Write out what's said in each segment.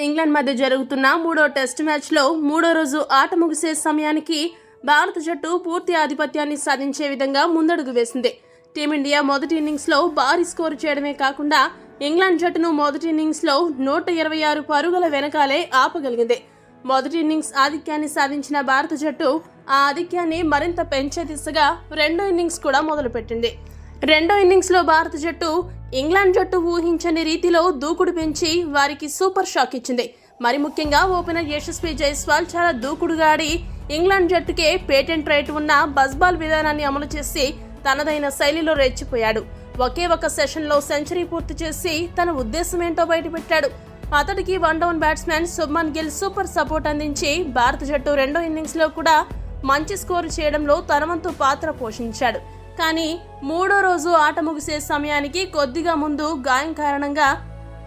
England మధ్య జరుగుతున్న మూడో టెస్ట్ మ్యాచ్లో మూడో రోజు ఆట ముగిసే సమయానికి భారత జట్టు పూర్తి ఆధిపత్యాన్ని సాధించే విధంగా ముందడుగు వేసింది. టీమిండియా మొదటి ఇన్నింగ్స్లో భారీ స్కోరు చేయడమే కాకుండా ఇంగ్లాండ్ జట్టును మొదటి ఇన్నింగ్స్లో 126 పరుగుల వెనకాలే ఆపగలిగింది. మొదటి ఇన్నింగ్స్ ఆధిక్యాన్ని సాధించిన భారత జట్టు ఆ ఆధిక్యాన్ని మరింత పెంచే దిశగా రెండో ఇన్నింగ్స్ కూడా మొదలుపెట్టింది. రెండో ఇన్నింగ్స్లో భారత జట్టు ఇంగ్లాండ్ జట్టు ఊహించని రీతిలో దూకుడు పెంచి వారికి సూపర్ షాక్ ఇచ్చింది. మరి ముఖ్యంగా ఓపెనర్ యశస్వి జైస్వాల్ చాలా దూకుడుగా ఆడి ఇంగ్లాండ్ జట్టుకే పేటెంట్ రైట్ ఉన్న బజ్బాల్ విధానాన్ని అమలు చేసి తనదైన శైలిలో రెచ్చిపోయాడు. ఒకే ఒక సెషన్లో సెంచరీ పూర్తి చేసి తన ఉద్దేశమేంటో బయటపెట్టాడు. అతడికి one down batsmen Shubman Gill super support అందించి భారత జట్టు రెండో ఇన్నింగ్స్లో కూడా మంచి స్కోరు చేయడంలో తన వంతు పాత్ర పోషించాడు. కానీ మూడో రోజు ఆట ముగిసే సమయానికి కొద్దిగా ముందు గాయం కారణంగా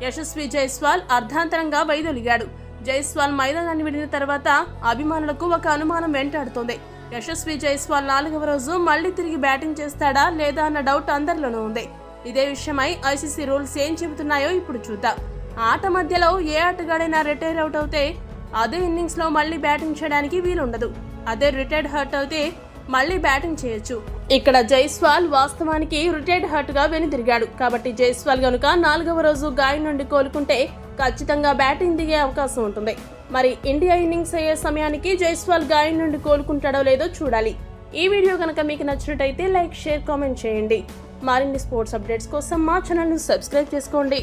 యశస్వి జైస్వాల్ అర్ధాంతరంగా వైదొలిగాడు. జైస్వాల్ మైదానాన్ని విడిన తర్వాత అభిమానులకు ఒక అనుమానం వెంటాడుతోంది. యశస్వి జైస్వాల్ 4వ రోజు మళ్లీ తిరిగి బ్యాటింగ్ చేస్తాడా లేదా అన్న డౌట్ అందరిలోనూ ఉంది. ఇదే విషయమై ఐసీసీ రూల్స్ ఏం చెబుతున్నాయో ఇప్పుడు చూద్దాం. ఆట మధ్యలో ఏ ఆటగాడైనా రిటైర్ అవుట్ అవుతే అదే ఇన్నింగ్స్ లో మళ్లీ బ్యాటింగ్ చేయడానికి వీలుండదు. అదే రిటైర్డ్ హర్ట్ అయితే మళ్లీ బ్యాటింగ్ చేయొచ్చు. ఇక్కడ జైస్వాల్ వాస్తవానికి రిటైర్డ్ హర్ట్ గా వెనుదిరిగాడు. కాబట్టి జైస్వాల్ గనుక 4వ రోజు గాయం నుండి కోలుకుంటే ఖచ్చితంగా బ్యాటింగ్ దిగే అవకాశం ఉంటుంది. మరి ఇండియా ఇన్నింగ్స్ అయ్యే సమయానికి జైస్వాల్ గాయం నుండి కోలుకుంటాడో లేదో చూడాలి. ఈ వీడియో కనుక మీకు నచ్చినట్టయితే లైక్, షేర్, కామెంట్ చేయండి. మరిన్ని స్పోర్ట్స్ అప్డేట్స్ కోసం మా ఛానల్ ను సబ్స్క్రైబ్ చేసుకోండి.